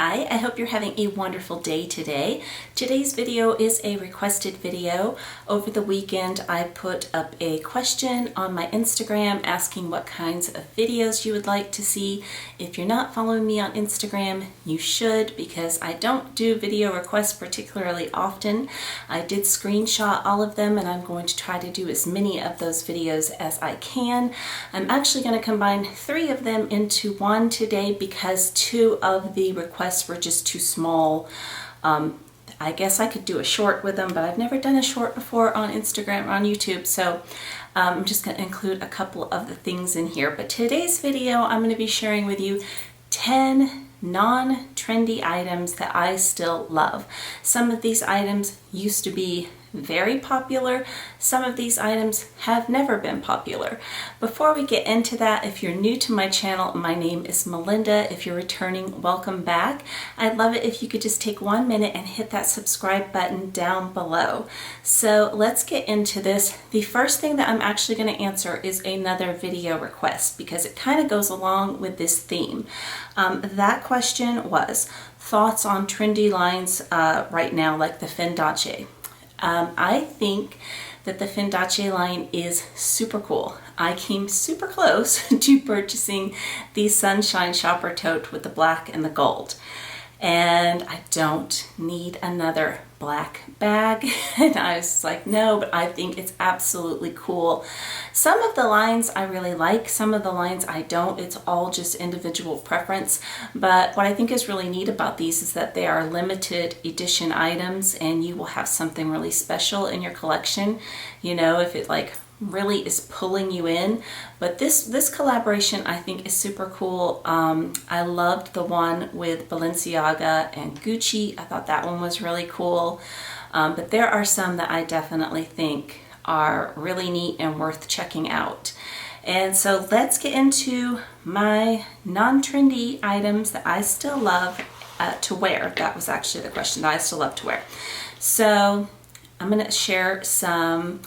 Hi, I hope you're having a wonderful day today. Today's video is a requested video. Over the weekend, I put up a question on my Instagram asking what kinds of videos you would like to see. If you're not following me on Instagram, you should, because I don't do video requests particularly often. I did screenshot all of them, and I'm going to try to do as many of those videos as I can. I'm actually going to combine 3 of them into one today because 2 of the requests were just too small. I guess I could do a short with them, but I've never done a short before on Instagram or on YouTube, so I'm just going to include a couple of the things in here. But today's video, I'm going to be sharing with you 10 non-trendy items that I still love. Some of these items used to be very popular. Some of these items have never been popular. Before we get into that, if you're new to my channel, my name is Melinda. If you're returning, welcome back. I'd love it if you could just take 1 minute and hit that subscribe button down below. So let's get into this. The first thing that I'm actually going to answer is another video request because it kind of goes along with this theme. That question was thoughts on trendy lines right now, like the Fendi. I think that the Fendi line is super cool. I came super close to purchasing the Sunshine Shopper Tote with the black and the gold. And I don't need another black bag. And I was like, no, but I think it's absolutely cool. Some of the lines I really like, some of the lines I don't. It's all just individual preference. But what I think is really neat about these is that they are limited edition items and you will have something really special in your collection. You know, if it like really is pulling you in. But this collaboration I think is super cool. I loved the one with Balenciaga and Gucci. I thought that one was really cool. But there are some that I definitely think are really neat and worth checking out. And so let's get into my non-trendy items that I still love to wear. That was actually the question, that I still love to wear. So I'm going to share some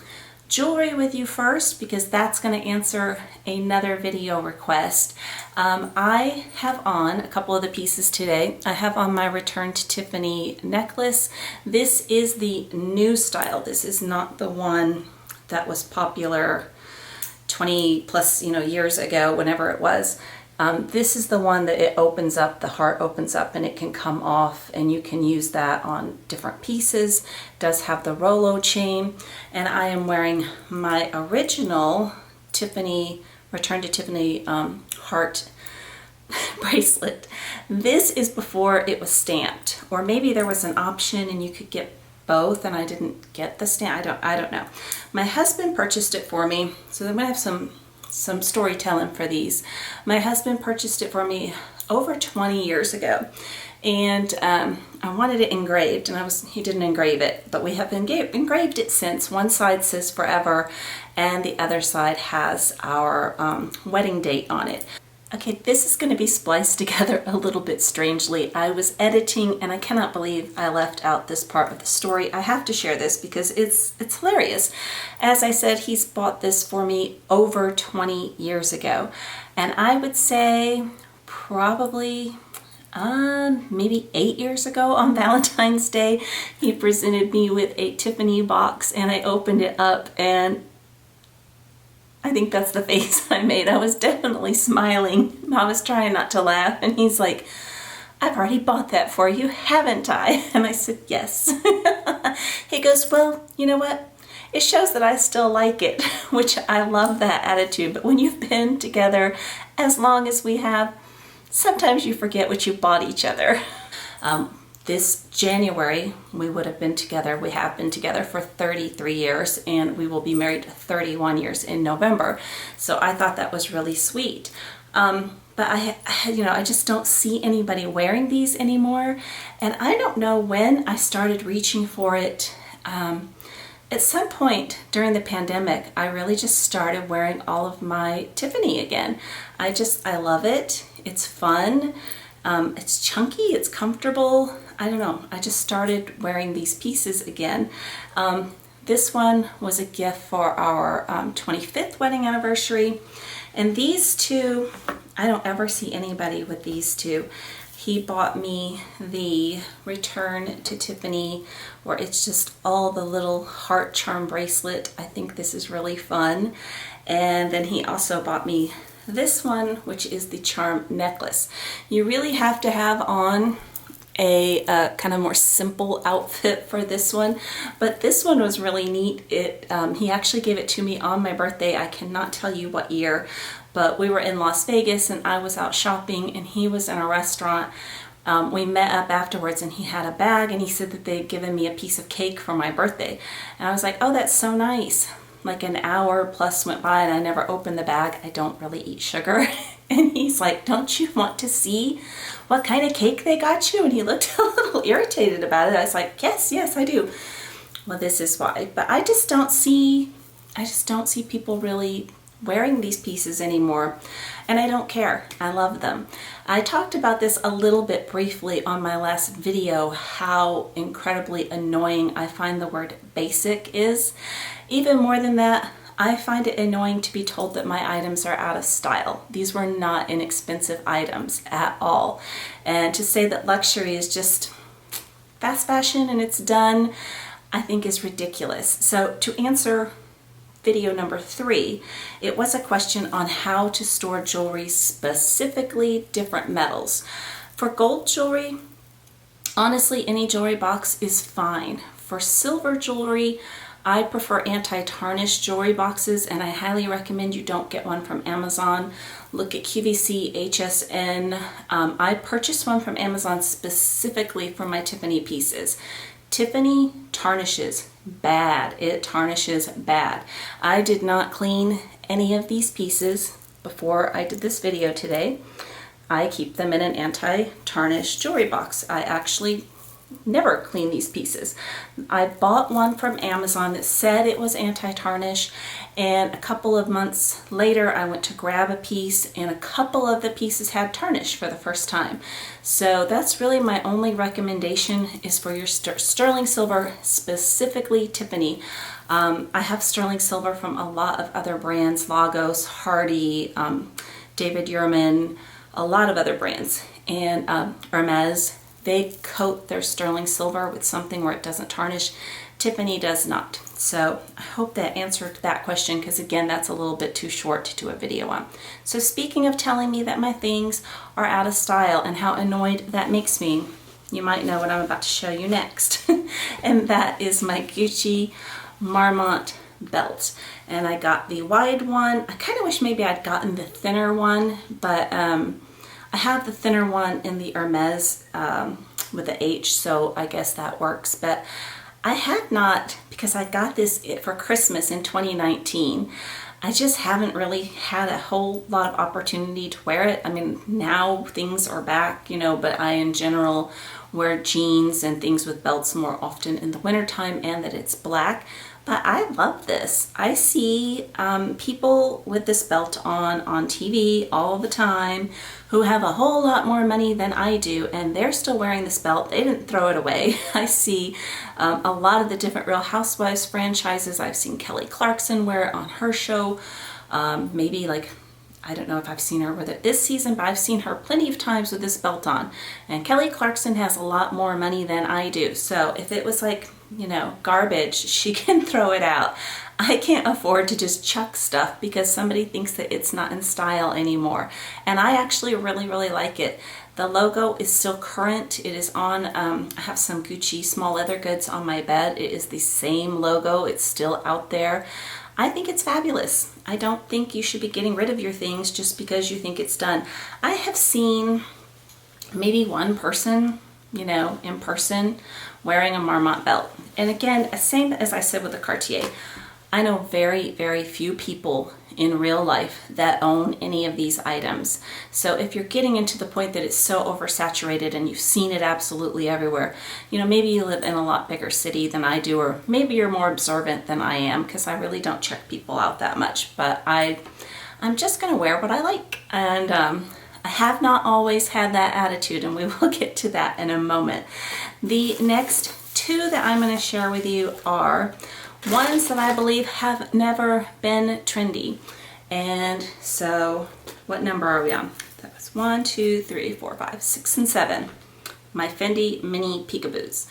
jewelry with you first because that's going to answer another video request. I have on a couple of the pieces today. I have on my Return to Tiffany necklace. This is the new style. This is not the one that was popular 20 plus years ago, whenever it was. This is the one that it opens up, the heart opens up and it can come off, and you can use that on different pieces. It does have the Rolo chain, and I am wearing my original Tiffany, Return to Tiffany heart bracelet. This is before it was stamped, or maybe there was an option and you could get both and I didn't get the stamp. I don't know. My husband purchased it for me, so I'm gonna have some storytelling for these. My husband purchased it for me over 20 years ago, and I wanted it engraved, and he didn't engrave it, but we have engraved it since. One side says forever and the other side has our wedding date on it. Okay, this is going to be spliced together a little bit strangely. I was editing and I cannot believe I left out this part of the story. I have to share this because it's hilarious. As I said, he's bought this for me over 20 years ago. And I would say probably maybe 8 years ago on Valentine's Day, he presented me with a Tiffany box and I opened it up, and I think that's the face I made. I was definitely smiling. I was trying not to laugh, and he's like, I've already bought that for you, haven't I? And I said, yes. He goes, well, you know what? It shows that I still like it, which I love that attitude. But when you've been together as long as we have, sometimes you forget what you bought each other. This January, we would have been together. We have been together for 33 years, and we will be married 31 years in November. So I thought that was really sweet. But I just don't see anybody wearing these anymore. And I don't know when I started reaching for it. At some point during the pandemic, I really just started wearing all of my Tiffany again. I love it. It's fun. It's chunky, it's comfortable. I don't know, I just started wearing these pieces again. This one was a gift for our 25th wedding anniversary. And these two, I don't ever see anybody with these two. he bought me the Return to Tiffany, where it's just all the little heart charm bracelet. I think this is really fun. And then he also bought me this one, which is the charm necklace. You really have to have on a kind of more simple outfit for this one, but this one was really neat. He actually gave it to me on my birthday. I cannot tell you what year, but we were in Las Vegas and I was out shopping and he was in a restaurant. We met up afterwards and he had a bag and he said that they'd given me a piece of cake for my birthday. And I was like, oh, that's so nice. Like an hour plus went by and I never opened the bag. I don't really eat sugar. And he's like, don't you want to see what kind of cake they got you? And he looked a little irritated about it. I was like, yes, I do. Well, this is why. But I just don't see people really wearing these pieces anymore. And I don't care. I love them. I talked about this a little bit briefly on my last video, how incredibly annoying I find the word basic is. Even more than that, I find it annoying to be told that my items are out of style. These were not inexpensive items at all. And to say that luxury is just fast fashion and it's done, I think is ridiculous. So to answer video number 3, it was a question on how to store jewelry, specifically different metals. For gold jewelry, honestly, any jewelry box is fine. For silver jewelry, I prefer anti-tarnish jewelry boxes, and I highly recommend you don't get one from Amazon. Look at QVC, HSN. I purchased one from Amazon specifically for my Tiffany pieces. Tiffany tarnishes bad. It tarnishes bad. I did not clean any of these pieces before I did this video today. I keep them in an anti-tarnish jewelry box. I actually never clean these pieces. I bought one from Amazon that said it was anti-tarnish, and a couple of months later I went to grab a piece and a couple of the pieces had tarnish for the first time. So that's really my only recommendation, is for your sterling silver, specifically Tiffany. I have sterling silver from a lot of other brands, Lagos, Hardy, David Yurman, a lot of other brands, and Hermes. They coat their sterling silver with something where it doesn't tarnish. Tiffany does not. So I hope that answered that question, because again, that's a little bit too short to do a video on. So speaking of telling me that my things are out of style and how annoyed that makes me, you might know what I'm about to show you next. And that is my Gucci Marmont belt. And I got the wide one. I kind of wish maybe I'd gotten the thinner one, but I have the thinner one in the Hermes with the H, so I guess that works. But I have not, because I got this for Christmas in 2019. I just haven't really had a whole lot of opportunity to wear it. I mean, now things are back, you know, but I in general wear jeans and things with belts more often in the wintertime, and that it's black. But I love this. I see people with this belt on TV all the time who have a whole lot more money than I do, and they're still wearing this belt. They didn't throw it away. I see a lot of the different Real Housewives franchises. I've seen Kelly Clarkson wear it on her show. Maybe like, I don't know if I've seen her with it this season, but I've seen her plenty of times with this belt on. And Kelly Clarkson has a lot more money than I do. So if it was like, you know, garbage, she can throw it out. I can't afford to just chuck stuff because somebody thinks that it's not in style anymore. And I actually really, really like it. The logo is still current. It is on, I have some Gucci small leather goods on my bed. It is the same logo. It's still out there. I think it's fabulous. I don't think you should be getting rid of your things just because you think it's done. I have seen maybe one person, you know, in person wearing a Marmont belt. And again, same as I said with the Cartier, I know very, very few people in real life that own any of these items. So if you're getting into the point that it's so oversaturated and you've seen it absolutely everywhere, you know, maybe you live in a lot bigger city than I do, or maybe you're more observant than I am, because I really don't check people out that much. But I'm just gonna wear what I like. And I have not always had that attitude, and we will get to that in a moment. The next two that I'm gonna share with you are ones that I believe have never been trendy. And so, what number are we on? That was bags. 1, 2, 3, 4, 5, 6, and 7. My Fendi mini peekaboos.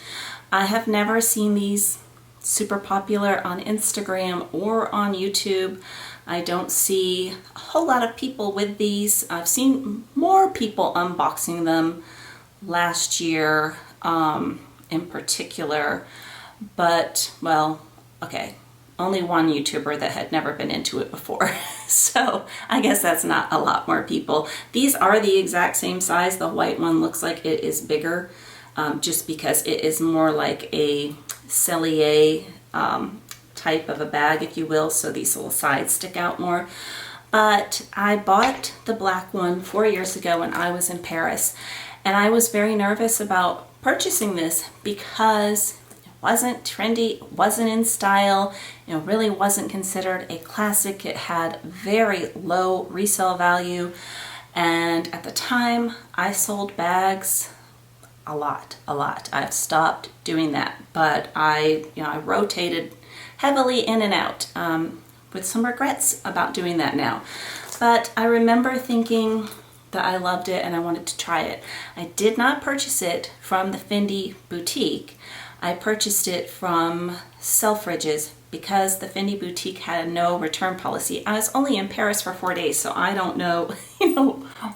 I have never seen these super popular on Instagram or on YouTube. I don't see a whole lot of people with these. I've seen more people unboxing them last year in particular, but well, okay, only one YouTuber that had never been into it before. So I guess that's not a lot more people. These are the exact same size. The white one looks like it is bigger just because it is more like a cellier type of a bag, if you will, so these little sides stick out more. But I bought the black one 4 years ago when I was in Paris, and I was very nervous about purchasing this because it wasn't trendy, it wasn't in style, it really wasn't considered a classic. It had very low resale value, and at the time I sold bags a lot. I've stopped doing that, but I rotated heavily in and out with some regrets about doing that now. But I remember thinking that I loved it and I wanted to try it. I did not purchase it from the Fendi boutique. I purchased it from Selfridges because the Fendi boutique had a no return policy. I was only in Paris for 4 days, so I don't know,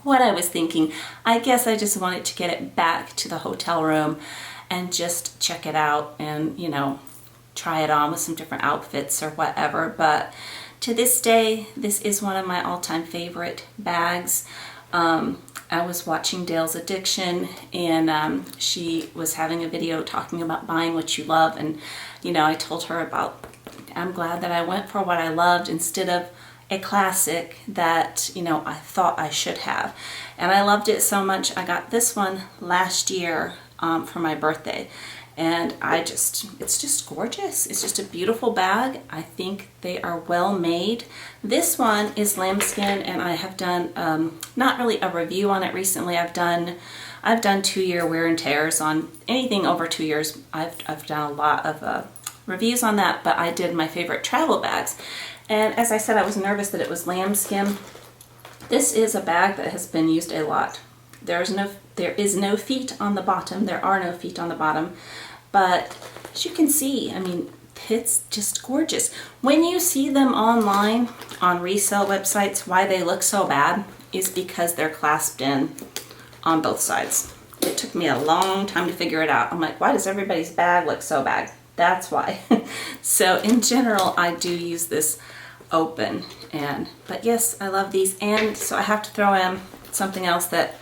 what I was thinking. I guess I just wanted to get it back to the hotel room and just check it out and, try it on with some different outfits or whatever. But to this day, this is one of my all-time favorite bags. I was watching Dayle's Addiction, and she was having a video talking about buying what you love, and I told her about, I'm glad that I went for what I loved instead of a classic that I thought I should have. And I loved it so much I got this one last year for my birthday. And it's just gorgeous. It's just a beautiful bag. I think they are well made. This one is lambskin, and I have done not really a review on it recently. I've done 2-year wear and tears on anything over 2 years. I've done a lot of reviews on that, but I did my favorite travel bags. And as I said, I was nervous that it was lambskin. This is a bag that has been used a lot. There is no feet on the bottom. There are no feet on the bottom. But as you can see, it's just gorgeous. When you see them online on resale websites, why they look so bad is because they're clasped in on both sides. It took me a long time to figure it out. I'm like, why does everybody's bag look so bad? That's why. So in general, I do use this open. But yes, I love these. And so I have to throw in something else that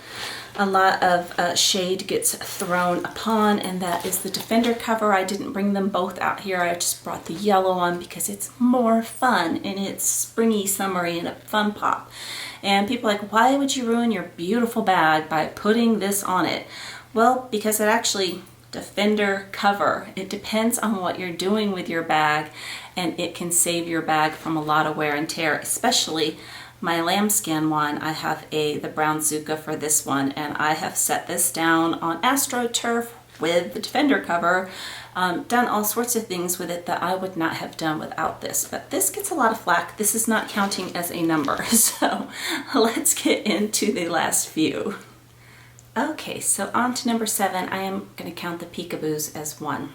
a lot of shade gets thrown upon, and that is the Defender cover. I didn't bring them both out here. I just brought the yellow one because it's more fun and it's springy, summery, and a fun pop. And people are like, why would you ruin your beautiful bag by putting this on it? Well, because it actually, Defender cover, it depends on what you're doing with your bag, and it can save your bag from a lot of wear and tear, especially my lambskin one. I have the brown Zucca for this one, and I have set this down on AstroTurf with the Defender cover, done all sorts of things with it that I would not have done without this. But this gets a lot of flack. This is not counting as a number. So let's get into the last few. Okay, so on to number 7. I am going to count the peekaboos as 1.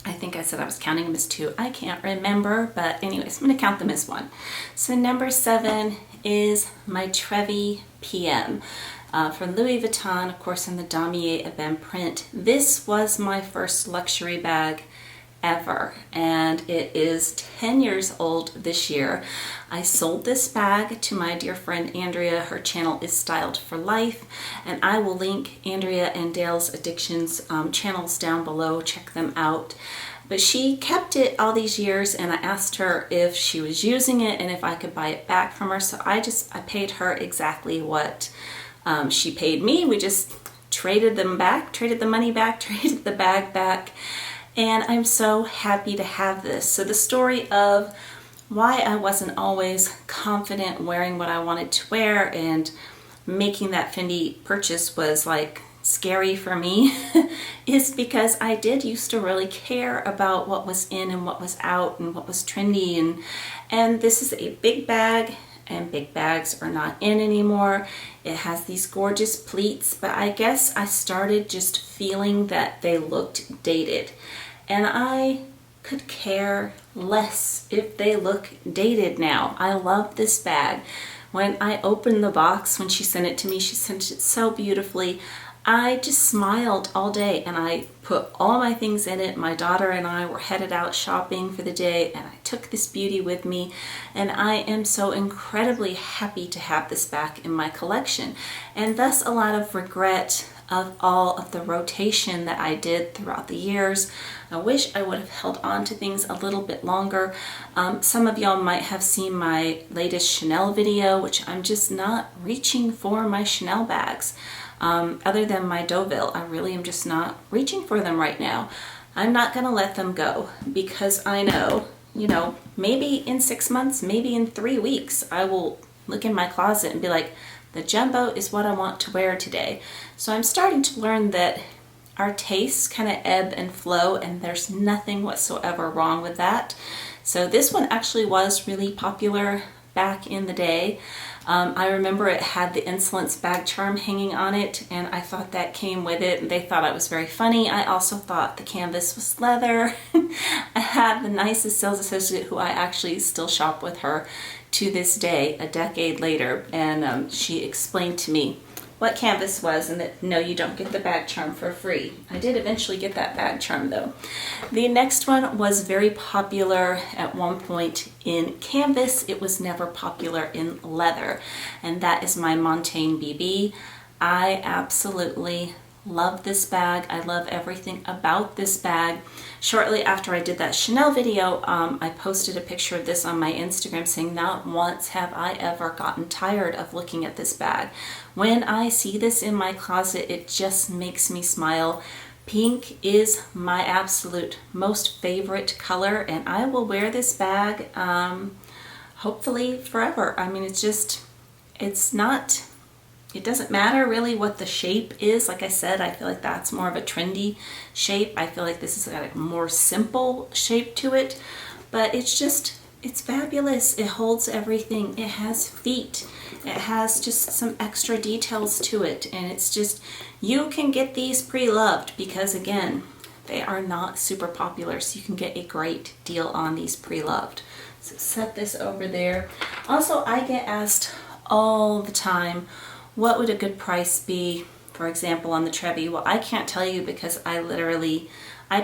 I think I said I was counting them as 2. I can't remember, but anyways, I'm going to count them as 1. So number 7 is my Trevi PM from Louis Vuitton, of course, in the Damier Ebene print. This was my first luxury bag ever, and it is 10 years old this year. I sold this bag to my dear friend Andrea. Her channel is Styled for Life, and I will link Andrea and Dayle's Addictions channels down below. Check them out. But she kept it all these years, and I asked her if she was using it and if I could buy it back from her. So I paid her exactly what she paid me. We just traded them back, traded the money back, traded the bag back. And I'm so happy to have this. So the story of why I wasn't always confident wearing what I wanted to wear and making that Fendi purchase was like scary for me is because I did used to really care about what was in and what was out and what was trendy, and this is a big bag, and big bags are not in anymore. It has these gorgeous pleats, but I guess I started just feeling that they looked dated. And I could care less if they look dated now. I love this bag. When I opened the box, when she sent it to me, she sent it so beautifully. I just smiled all day, and I put all my things in it. My daughter and I were headed out shopping for the day, and I took this beauty with me, and I am so incredibly happy to have this back in my collection. And thus a lot of regret of all of the rotation that I did throughout the years. I wish I would have held on to things a little bit longer. Some of y'all might have seen my latest Chanel video, which I'm just not reaching for my Chanel bags. Other than my Deauville, I really am just not reaching for them right now. I'm not going to let them go because I know, you know, maybe in 6 months, maybe in 3 weeks, I will look in my closet and be like, the jumbo is what I want to wear today. So I'm starting to learn that our tastes kind of ebb and flow, and there's nothing whatsoever wrong with that. So this one actually was really popular back in the day. I remember it had the Insolence bag charm hanging on it, and I thought that came with it, and they thought it was very funny. I also thought the canvas was leather. I had the nicest sales associate who I actually still shop with her to this day, a decade later, and she explained to me what canvas was and that no, you don't get the bag charm for free. I did eventually get that bag charm though. The next one was very popular at one point in canvas. It was never popular in leather, and that is my Montaigne BB. I absolutely love this bag. I love everything about this bag. Shortly after I did that Chanel video, I posted a picture of this on my Instagram saying, not once have I ever gotten tired of looking at this bag. When I see this in my closet, it just makes me smile. Pink is my absolute most favorite color, and I will wear this bag hopefully forever. I mean, it doesn't matter really what the shape is. Like I said, I feel like that's more of a trendy shape. I feel like this has got a more simple shape to it, but it's fabulous. It holds everything. It has feet. It has just some extra details to it, and it's just, you can get these pre-loved because again, they are not super popular, so you can get a great deal on these pre-loved. So set this over there. Also, I get asked all the time, what would a good price be, for example, on the Trevi? Well, I can't tell you because I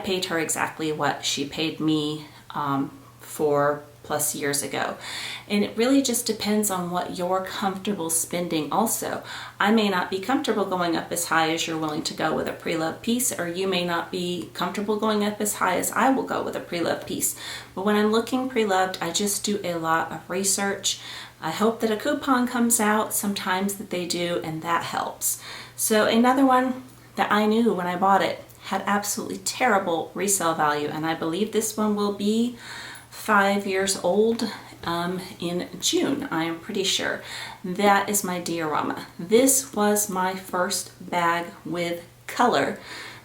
paid her exactly what she paid me 4+ years ago. And it really just depends on what you're comfortable spending also. I may not be comfortable going up as high as you're willing to go with a pre-loved piece, or you may not be comfortable going up as high as I will go with a pre-loved piece. But when I'm looking pre-loved, I just do a lot of research. I hope that a coupon comes out sometimes that they do, and that helps. So another one that I knew when I bought it had absolutely terrible resale value, and I believe this one will be 5 years old in June, I am pretty sure. That is my Diorama. This was my first bag with color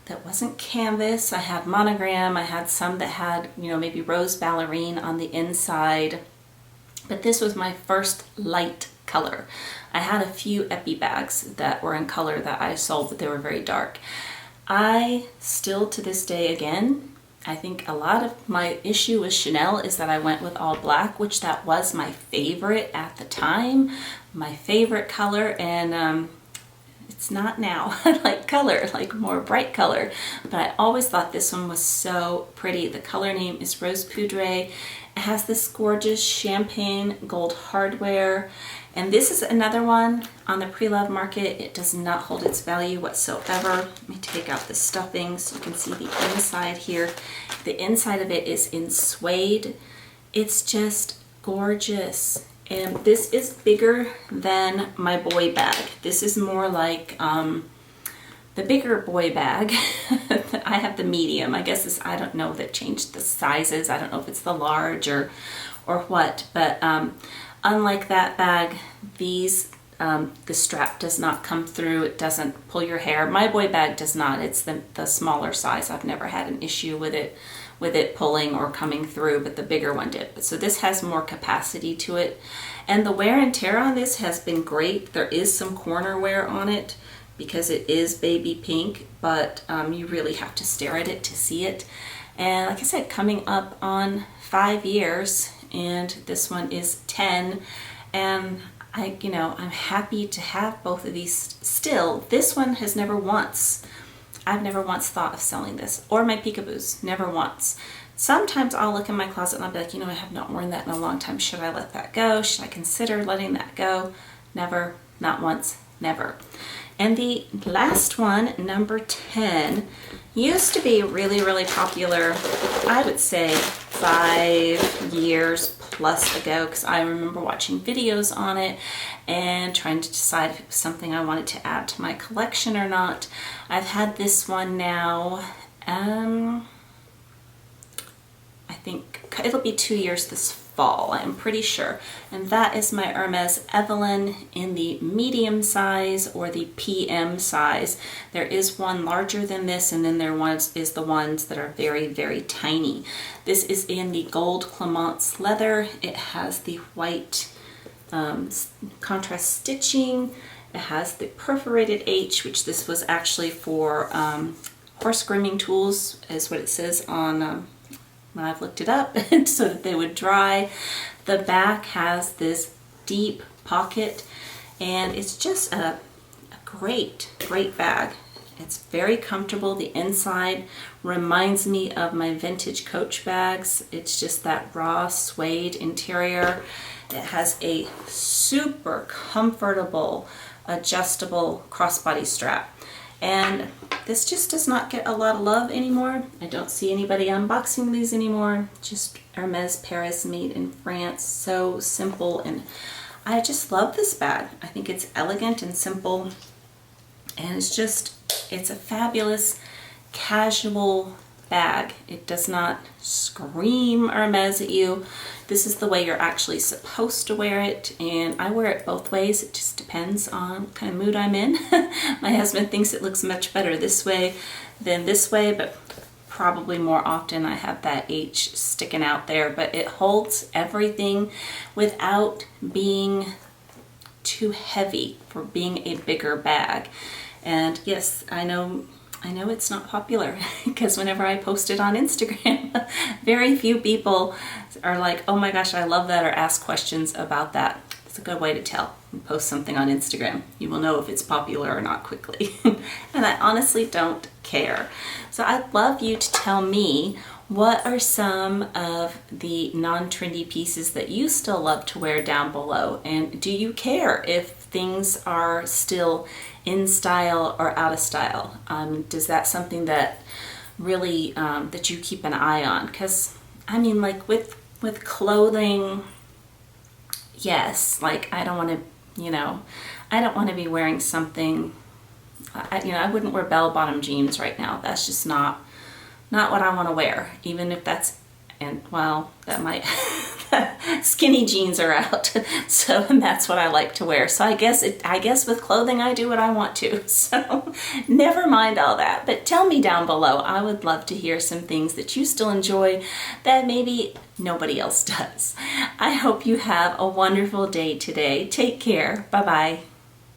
that wasn't canvas. I had monogram, I had some that had, you know, maybe rose ballerine on the inside. But this was my first light color. I had a few epi bags that were in color that I sold, but they were very dark. I still, to this day again, I think a lot of my issue with Chanel is that I went with all black, which that was my favorite at the time, my favorite color, and it's not now. I like color, like more bright color, but I always thought this one was so pretty. The color name is Rose Poudre. It has this gorgeous champagne gold hardware, and this is another one on the pre-love market. It does not hold its value whatsoever. Let me take out the stuffing so you can see the inside here. The inside of it is in suede. It's just gorgeous. And this is bigger than my boy bag. This is more like the bigger boy bag. I have the medium. I guess this, I don't know, that changed the sizes. I don't know if it's the large or what, but unlike that bag, these the strap does not come through. It doesn't pull your hair. My boy bag does not. It's the smaller size. I've never had an issue with it with it pulling or coming through, but the bigger one did. So this has more capacity to it. And the wear and tear on this has been great. There is some corner wear on it because it is baby pink, but you really have to stare at it to see it. And like I said, coming up on 5 years, and this one is 10. And I'm happy to have both of these still. This one has I've never once thought of selling this, or my Peekaboos, never once. Sometimes I'll look in my closet and I'll be like, I have not worn that in a long time. Should I let that go? Should I consider letting that go? Never, not once, never. And the last one, number 10, used to be really, really popular, I would say 5 years plus ago, because I remember watching videos on it and trying to decide if it was something I wanted to add to my collection or not. I've had this one now, I think it'll be 2 years this fall, I'm pretty sure. And that is my Hermes Evelyn in the medium size or the PM size. There is one larger than this, and then there is the ones that are very, very tiny. This is in the gold Clemence leather. It has the white contrast stitching. It has the perforated H, which this was actually for horse grooming tools, is what it says on when I've looked it up, so that they would dry. The back has this deep pocket, and it's just a great, great bag. It's very comfortable. The inside reminds me of my vintage Coach bags. It's just that raw suede interior. It has a super comfortable, adjustable crossbody strap. And this just does not get a lot of love anymore. I don't see anybody unboxing these anymore. Just Hermes Paris, made in France. So simple, and I just love this bag. I think it's elegant and simple, and it's a fabulous casual bag. It does not scream Hermes at you. This is the way you're actually supposed to wear it, and I wear it both ways. It just depends on what kind of mood I'm in. My husband thinks it looks much better this way than this way, but probably more often I have that H sticking out there. But it holds everything without being too heavy for being a bigger bag. And yes, I know it's not popular, because whenever I post it on Instagram, very few people are like, oh my gosh, I love that, or ask questions about that. It's a good way to tell. You post something on Instagram, you will know if it's popular or not quickly. And I honestly don't care. So I'd love you to tell me, what are some of the non-trendy pieces that you still love to wear down below? And do you care if things are still in style or out of style? Does that something that really that you keep an eye on? Because I mean, like with clothing, yes, like I don't want to be wearing something. I wouldn't wear bell-bottom jeans right now. That's just not what I want to wear, even if that's, and well, that might skinny jeans are out, so and that's what I like to wear. So I guess with clothing I do what I want to. So never mind all that. But tell me down below. I would love to hear some things that you still enjoy that maybe nobody else does. I hope you have a wonderful day today. Take care. Bye-bye.